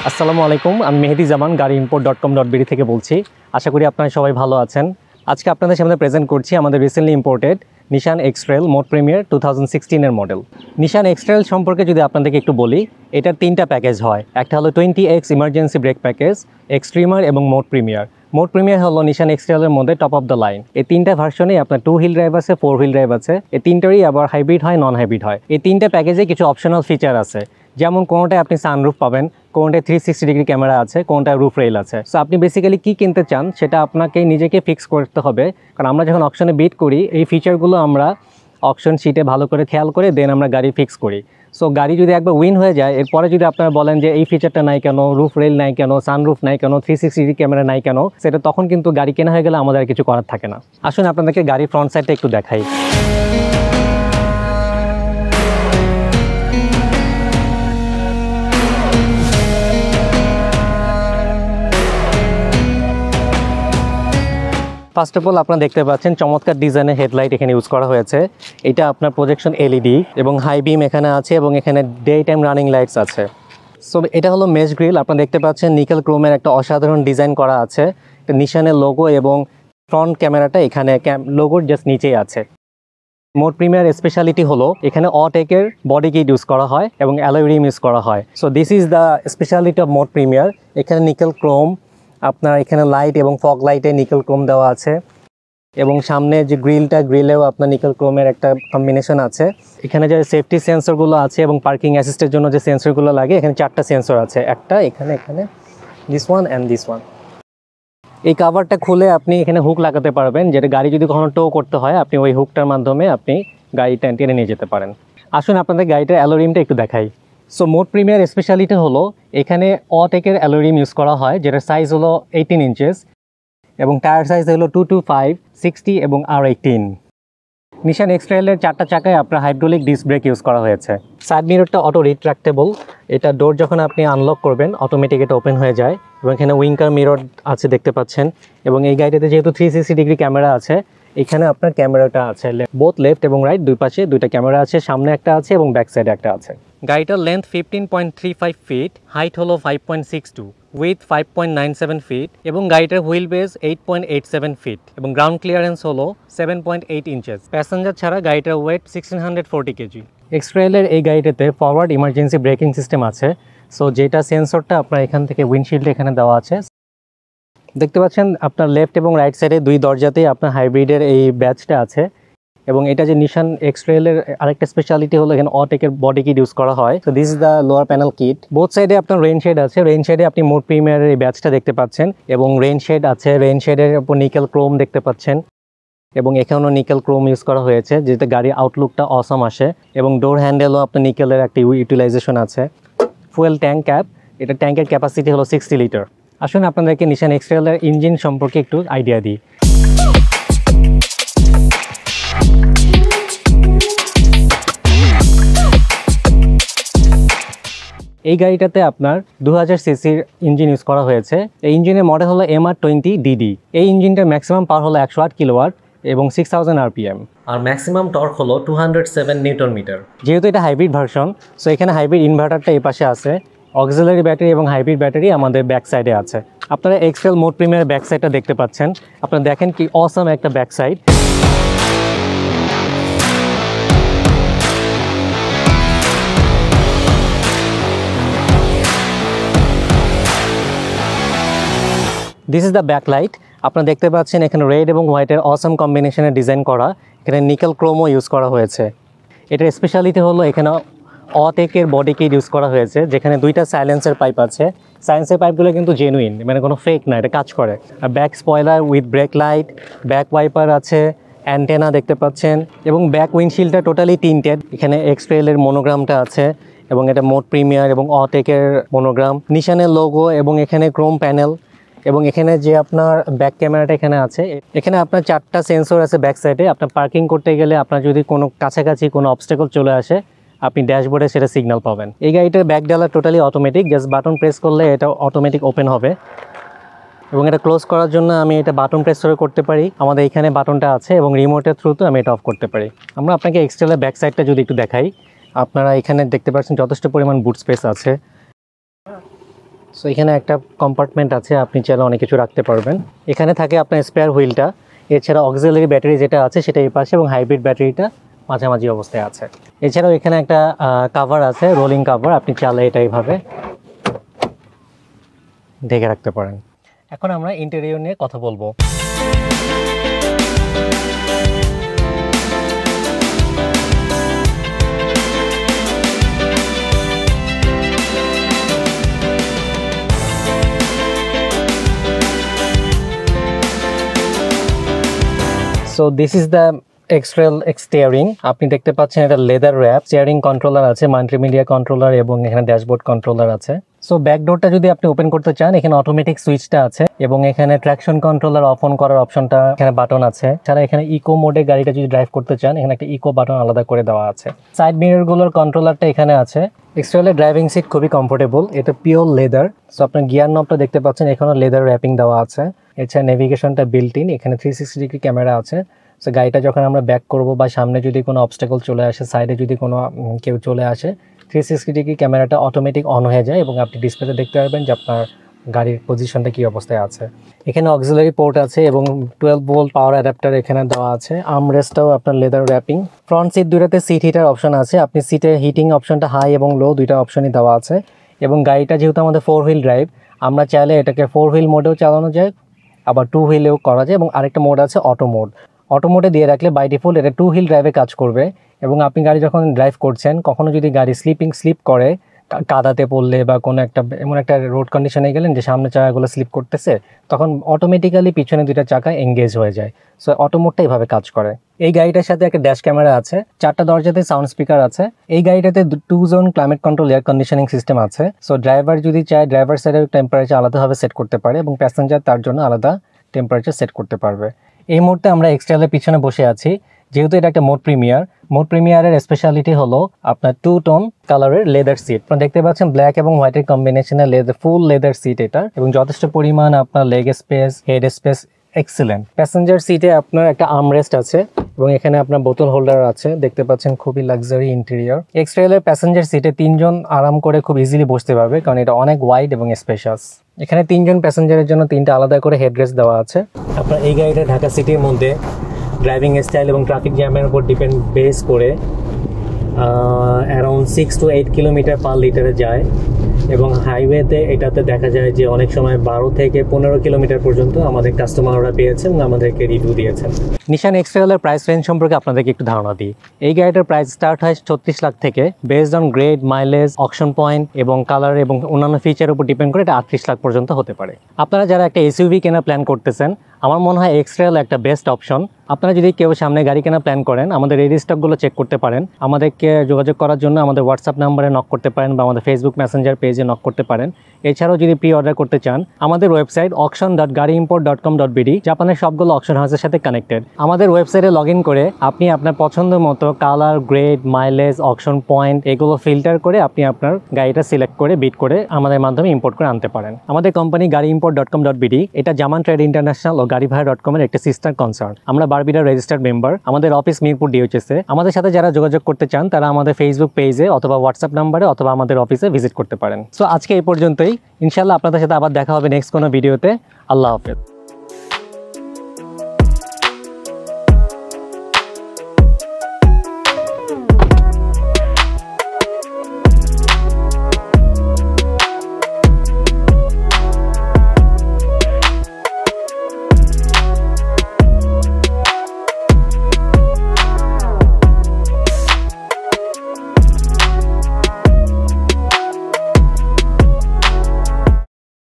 আসসালামু আলাইকুম, আমি মেহেদি জামান গাড়িimport.com.bd থেকে বলছি। আশা করি আপনারা সবাই ভালো আছেন। আজকে আপনাদের সামনে প্রেজেন্ট করছি আমাদের রিসেন্টলি ইম্পোর্টেড নিশান এক্স-ট্রেল মোড প্রিমিয়ার 2016 এর মডেল। নিশান এক্স-ট্রেল সম্পর্কে যদি আপনাদেরকে একটু বলি, এটার তিনটা প্যাকেজ হয়। একটা হলো 20X ইমার্জেন্সি ব্রেক প্যাকেজ, এক্সট্রিমার এবং মোড প্রিমিয়ার। মোড প্রিমিয়ার হলো নিশান এক্স-ট্রেলের মধ্যে টপ অফ দ্য লাইন। এই তিনটা ভার্সনেই আপনার 2 হুইল ড্রাইভ আছে, 4 হুইল ড্রাইভ আছে। এই তিনটারই আবার হাইব্রিড হয়, নন হাইব্রিড হয়। এই তিনটা প্যাকেজে কিছু অপশনাল ফিচার আছে, যেমন কোনোটায় আপনি সানরুফ পাবেন, কোনোটায় 360 ডিগ্রি ক্যামেরা আছে, কোনোটায় রুফ রেল আছে। সো আপনি বেসিক্যালি কী কিনতে চান সেটা আপনাকে নিজেকে ফিক্স করতে হবে, কারণ আমরা যখন অকশনে বিড করি এই ফিচারগুলো আমরা অকশন শিটে ভালো করে খেয়াল করে দেন আমরা গাড়ি ফিক্স করি। সো গাড়ি যদি একবার উইন হয়ে যায়, এরপরে যদি আপনারা বলেন যে এই ফিচারটা নাই কেন, রুফ রেল নাই কেন, সানরুফ নাই কেন, 360 ডিগ্রি ক্যামেরা নাই কেন, সেটা তখন কিন্তু গাড়ি কেনা হয়ে গেলে আমাদের আর কিছু করার থাকে না। আসুন আপনাদেরকে গাড়ির ফ্রন্ট সাইডটা একটু দেখাই। ফার্স্ট অফ অল আপনারা দেখতে পাচ্ছেন চমৎকার ডিজাইনের হেডলাইট এখানে ইউজ করা হয়েছে। এটা আপনার প্রজেকশন এলইডি এবং হাই বিম এখানে আছে এবং এখানে ডে টাইম রানিং লাইটস আছে। সো এটা হলো মেশ গ্রিল। আপনারা দেখতে পাচ্ছেন নিকেল ক্রোমের একটা অসাধারণ ডিজাইন করা আছে। নিশানের লোগো এবং ফ্রন্ট ক্যামেরাটা এখানে লোগোর জাস্ট নিচেই আছে। মোড প্রিমিয়ার স্পেশালিটি হলো এখানে অটেকের বডি কিট ইউজ করা হয় এবং অ্যালয় রিম ইউজ করা হয়। So this is the speciality of mode premier. এখানে নিকেল ক্রোম, আপনার এখানে লাইট এবং ফগ লাইটে নিকেল ক্রোম দেওয়া আছে এবং সামনে যে গ্রিলেও আপনার নিকেল ক্রোমের একটা কম্বিনেশন আছে। এখানে যে সেফটি সেন্সরগুলো আছে এবং পার্কিং অ্যাসিস্টের জন্য যে সেন্সরগুলো লাগে, এখানে 4টা সেন্সর আছে, একটা এখানে this one and this one. এই কাভারটা খুলে আপনি এখানে হুক লাগাতে পারবেন, যেটা গাড়ি যদি কখনো টো করতে হয় আপনি ওই হুকটার মাধ্যমে আপনি গাড়িটা টেনে নিয়ে যেতে পারেন। আসুন আপনাদের গাড়িটার অ্যালয় রিমটা একটু দেখাই। সো মোড প্রিমিয়ার স্পেশালিটি হলো এখানে অটেকের অ্যালয় রিম ইউজ করা হয়, যেটার সাইজ হলো 18 ইঞ্চেস এবং টায়ার সাইজ হলো 225, 60 এবং R18। নিশান এক্স-ট্রেলের 4টা চাকায় আপনার হাইড্রোলিক ডিস্ক ব্রেক ইউজ করা হয়েছে। সাইড মিররটা অটো রিট্রাক্টেবল। এটা ডোর যখন আপনি আনলক করবেন অটোমেটিক এটা ওপেন হয়ে যায় এবং এখানে উইঙ্কার মিরর আছে দেখতে পাচ্ছেন। এবং এই গাড়িটাতে যেহেতু 360 ডিগ্রি ক্যামেরা আছে, এখানে আপনার ক্যামেরাটা আছে বোথ লেফট এবং রাইট, দুই পাশে দুইটা ক্যামেরা আছে, সামনে একটা আছে এবং ব্যাক সাইডে একটা আছে। গাড়িটার লেন্থ 15.35 ফিট, হাইট হলো 5.62, উইথ 5.97 ফিট এবং গাড়িটার হুইল বেস 8.87 ফিট এবং গ্রাউন্ড ক্লিয়ারেন্স হলো 7.8 ইঞ্চেস। প্যাসেঞ্জার ছাড়া গাড়িটার ওয়েট 1640 কেজি। এক্স-ট্রেলের এই গাড়িটাতে ফরওয়ার্ড ইমার্জেন্সি ব্রেকিং সিস্টেম আছে। সো যেটা সেন্সরটা আপনার এখান থেকে উইন্ডশিল্ডে এখানে দেওয়া আছে। দেখতে পাচ্ছেন আপনার লেফট এবং রাইট সাইডে দুই দরজাতেই আপনার হাইব্রিডের এই ব্যাচটা আছে। এবং এটা যে নিশান এক্স-ট্রেলের আরেকটা স্পেশালিটি হলো এখানে অটেকের বডি কিট ইউজ করা হয়। তো this is the lower panel kit. Both সাইডে আপনার রেইন শেড আছে, রেইন শেডে আপনি মোড প্রিমিয়ারের এই ব্যাচটা দেখতে পাচ্ছেন এবং রেইন শেড আছে, রেইন শেডের উপর নিকেল ক্রোম দেখতে পাচ্ছেন এবং এখানেও নিকেল ক্রোম ইউজ করা হয়েছে, যেটা গাড়ির আউটলুকটা অসম আসে। এবং ডোর হ্যান্ডেলও আপনার নিকেলের একটা ইউটিলাইজেশন আছে। ফুয়েল ট্যাঙ্ক ক্যাপ, এটা ট্যাঙ্কের ক্যাপাসিটি হলো 60 লিটার। আসুন আপনাদেরকে নিশান এক্স-ট্রেলের ইঞ্জিন সম্পর্কে একটু আইডিয়া দিই। এই গাড়িটাতে আপনার 2000 সিসির ইঞ্জিন ইউজ করা হয়েছে। এই ইঞ্জিনের মডেল হলো MR20DD। এই ইঞ্জিনটার ম্যাক্সিমাম পাওয়ার হলো 108 কিলোওয়াট এবং 6000 RPM, আর ম্যাক্সিমাম টর্ক হলো 207 নিউটন মিটার। যেহেতু এটা হাইব্রিড ভার্সন, সো এখানে হাইব্রিড ইনভার্টারটা এই পাশে আছে অক্সিলারি ব্যাটারি এবং হাইব্রিড ব্যাটারি আমাদের ব্যাক সাইডে আছে। আপনারা এক্সট্রেল মোড প্রিমিয়ার ব্যাক সাইডটা দেখতে পাচ্ছেন। আপনারা দেখেন কি অসাম একটা back side. This is the back light. আপনারা দেখতে পাচ্ছেন এখানে রেড এবং হোয়াইটের অসাম কম্বিনেশনে ডিজাইন করা, এখানে নিকেল ক্রোমও ইউজ করা হয়েছে। এটার স্পেশালিটি হলো এখানে অটেকের বডি কিট ইউজ করা হয়েছে, যেখানে দুইটা সাইলেন্সের পাইপ আছে। সাইলেন্সের পাইপগুলো কিন্তু জেনুইন, মানে কোনো ফেক না, এটা কাজ করে। আর back spoiler with brake light, back wiper আছে, অ্যান্টেনা দেখতে পাচ্ছেন, এবং ব্যাক উইন্ডশিল্ডটা টোটালি টিন্টেড। এখানে এক্সট্রেলের মনোগ্রামটা আছে এবং এটা মোড প্রিমিয়ার এবং অটেকের মনোগ্রাম, নিশানের লোগো এবং এখানে ক্রোম প্যানেল। এবং এখানে যে আপনার ব্যাক ক্যামেরাটা এখানে আছে, এখানে আপনার 4টা সেন্সর আছে ব্যাক সাইডে। আপনার পার্কিং করতে গেলে আপনার যদি কোনো কাছাকাছি কোনো অবস্টেকল চলে আসে, আপনি ড্যাশবোর্ডে সেটা সিগন্যাল পাবেন। এই গাড়িটার ব্যাক ডালা totally automatic, just button press করলে এটা অটোমেটিক ওপেন হবে। এবং এটা ক্লোজ করার জন্য আমি এটা বাটন প্রেস করে করতে পারি। আমাদের এখানে বাটনটা আছে এবং রিমোটের থ্রুতে আমি এটা অফ করতে পারি। আমরা আপনাকে এক্সটেলের ব্যাক সাইডটা যদি একটু দেখাই, আপনারা এখানে দেখতে পাচ্ছেন যথেষ্ট পরিমাণ বুট স্পেস আছে। সো এখানে একটা কম্পার্টমেন্ট আছে, আপনি চাইলে অনেক কিছু রাখতে পারবেন। এখানে থাকে আপনার স্পেয়ার হুইলটা, এছাড়া অক্সিলারি ব্যাটারি যেটা আছে সেটা এই পাশে, এবং হাইব্রিড ব্যাটারিটা মাঝামাঝি অবস্থায় আছে। এছাড়াও এখানে একটা কাভার আছে, রোলিং কাভার, আপনি চাইলে এটা এইভাবে ঢেকে রাখতে পারেন। এখন আমরা ইন্টেরিয়র নিয়ে কথা বলবো। So this is the X-Trail steering. আপনি দেখতে পাচ্ছেন এটা লেদার র্যাপ, স্টিয়ারিং কন্ট্রোলার আছে, মাল্টিমিডিয়া কন্ট্রোলার এবং এখানে ড্যাশবোর্ড কন্ট্রোলার আছে। সো ব্যাক ডোরটা যদি আপনি ওপেন করতে চান, এখানে অটোমেটিক সুইচটা আছে এবং এখানে ট্র্যাকশন কন্ট্রোলার অফ অন করার অপশনটা, এখানে বাটন আছে। ছাড়া এখানে ইকো মোডে গাড়িটা যদি ড্রাইভ করতে চান, এখানে একটা ইকো বাটন আলাদা করে দেওয়া আছে। সাইড মিররগুলোর কন্ট্রোলারটা এখানে আছে। এক্সট্রেলের ড্রাইভিং সিট খুবই কমফোর্টেবল, এটা পিওর লেদার। সো আপনার গিয়ার নবটা দেখতে পাচ্ছেন, এখানেও লেদার র্যাপিং দেওয়া আছে। এছাড়া নেভিগেশনটা বিল্ট ইন, এখানে 360 ডিগ্রি ক্যামেরা আছে। সো গাড়িটা যখন আমরা ব্যাক করব বা সামনে যদি কোনো অবস্টাকল চলে আসে, সাইডে যদি কোনো কেউ চলে আসে, 360 ডিগ্রি ক্যামেরাটা অটোমেটিক অন হয়ে যায় এবং আপনি ডিসপ্লেতে দেখতে পারবেন যে আপনার গাড়ির পজিশনটা কী অবস্থায় আছে। এখানে অক্সিলারি পোর্ট আছে এবং 12 ভোল্ট পাওয়ার অ্যাডাপ্টার এখানে দেওয়া আছে। আর্মরেস্টটাও আপনার লেদার র্যাপিং। ফ্রন্ট সিট দুইটাতে সিট হিটার অপশন আছে, আপনি সিটের হিটিং অপশনটা হাই এবং লো দুইটা অপশনই দেওয়া আছে। এবং গাড়িটা যেহেতু আমাদের 4 হুইল ড্রাইভ, আমরা চাইলে এটাকে 4 হুইল মোডেও চালানো যায়, আবার 2 হুইলেও করা যায়, এবং আরেকটা মোড আছে অটো মোড। অটো মোডে দিয়ে রাখলে বাই ডিফল্ট এটা 2 হুইল ড্রাইভে কাজ করবে। এবং আপনি গাড়ি যখন ড্রাইভ করছেন, কখনো যদি গাড়ি স্লিপ করে, কাদাতে পড়লে বা কোনো একটা এমন একটা রোড কন্ডিশনে গেলেন যে সামনে চাকাগুলো স্লিপ করতেছে, তখন অটোমেটিক্যালি পিছনে দুইটা চাকা এঙ্গেজ হয়ে যায়। সো অটো মোডটা এইভাবে কাজ করে। এই গাড়িটার সাথে একটা ড্যাশ ক্যামেরা আছে, 4টা দরজাতে সাউন্ড স্পিকার আছে। এই গাড়িটাতে 2 zone climate control air conditioning system আছে। সো ড্রাইভার যদি চায়, ড্রাইভার সাইডের টেম্পারেচার আলাদাভাবে সেট করতে পারে এবং প্যাসেঞ্জার তার জন্য আলাদা টেম্পারেচার সেট করতে পারবে। এই মুহূর্তে আমরা এক্সট্রেলের পিছনে বসে আছি। যেহেতু এটা একটা মোড প্রিমিয়ারের স্পেশালিটি হলো আপনার 2 টোন কালারের লেদার সিট। আপনারা দেখতে পাচ্ছেন ব্ল্যাক এবং হোয়াইটের কম্বিনেশনে ফুল লেদার সিট এটা, এবং যথেষ্ট পরিমাণ আপনার leg space, head space excellent. Passenger সিটে আপনার একটা আর্মরেস্ট আছে এবং এখানে আপনার বোতল হোল্ডার আছে, দেখতে পাচ্ছেন খুবই লাক্সারি ইন্টেরিয়র। এক্সট্রেলের প্যাসেঞ্জার সিটে 3 জন আরাম করে খুব ইজিলি বসতে পারবে, কারণ এটা অনেক ওয়াইড এবং স্পেশাস। এখানে 3 জন প্যাসেঞ্জারের জন্য 3টা আলাদা করে হেডরেস্ট দেওয়া আছে। আপনার এই গাড়িটা ঢাকা সিটির মধ্যে ড্রাইভিং স্টাইল এবং ট্রাফিক জ্যামের উপর বেস করে অ্যারাউন্ড 6 to 8 কিলোমিটার পার লিটারে যায়, এবং হাইওয়েতে এটাতে দেখা যায় যে অনেক সময় 12 থেকে 15 কিলোমিটার পর্যন্ত আমাদের কাস্টমাররা পেয়েছেন এবং আমাদেরকে রিভিউ দিয়েছেন। নিশান এক্সট্রেলের প্রাইস রেঞ্জ সম্পর্কে আপনাদেরকে একটু ধারণা দিই। এই গাড়িটার প্রাইস স্টার্ট হয় 36 লাখ থেকে, based on grade, mileage, auction point এবং কালার এবং অন্যান্য ফিচারের উপর ডিপেন্ড করে এটা 38 লাখ পর্যন্ত হতে পারে। আপনারা যারা একটা এসইউভি কেনার প্ল্যান করতেছেন, আমার মনে হয় এক্সট্রেল একটা বেস্ট অপশন। আপনারা যদি কেউ সামনে গাড়ি কেনার প্ল্যান করেন, আমাদের এই স্টকগুলো চেক করতে পারেন। আমাদেরকে যোগাযোগ করার জন্য আমাদের হোয়াটসঅ্যাপ নাম্বারে নক করতে পারেন বা আমাদের ফেসবুক মেসেঞ্জার পেজে নক করতে পারেন। এছাড়াও যদি প্রি অর্ডার করতে চান, আমাদের ওয়েবসাইট auction.gariimport.com.bd জাপানের সবগুলো অকশন হাউসের সাথে কানেক্টেড। আমাদের ওয়েবসাইটে লগ ইন করে আপনি আপনার পছন্দ মতো colour, grade, mileage, auction point এগুলো ফিল্টার করে আপনি আপনার গাড়িটা সিলেক্ট করে বিড করে আমাদের মাধ্যমে ইম্পোর্ট করে আনতে পারেন। আমাদের কোম্পানি gariimport.com.bd এটা জামান ট্রেড ইন্টারন্যাশনাল ও গাড়িভাড়া.com এর একটা সিস্টার কনসার্ন। আমরা বারবিডা রেজিস্টার্ড মেম্বার, আমাদের অফিস মিরপুর ডিওএইচএসে। আমাদের সাথে যারা যোগাযোগ করতে চান তারা আমাদের ফেসবুক পেজে অথবা হোয়াটসঅ্যাপ নাম্বারে অথবা আমাদের অফিসে ভিজিট করতে পারেন। সো আজকে এই পর্যন্তই, ইনশাআল্লাহ আপনাদের সাথে আবার দেখা হবে নেক্সট কোনো ভিডিওতে। আল্লাহ হাফেজ।